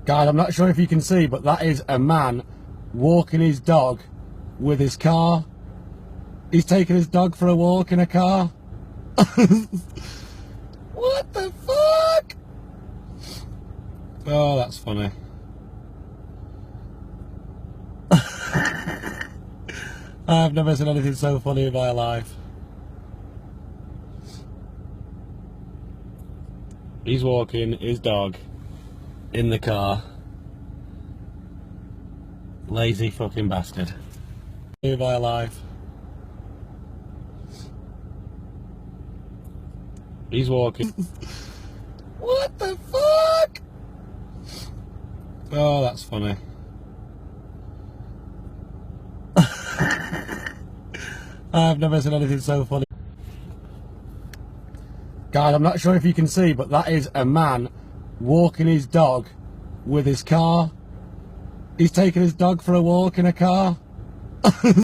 Guys, I'm not sure if you can see, but that is a man walking his dog with his car. He's taking his dog for a walk in a car. What the fuck? Oh, that's funny. I've never seen anything so funny in my life. He's walking his dog in the car. Lazy fucking bastard. In my life. He's walking. What the fuck? Oh, that's funny. I've never seen anything so funny. Guys, I'm not sure if you can see, but that is a man walking his dog with his car. He's taking his dog for a walk in a car.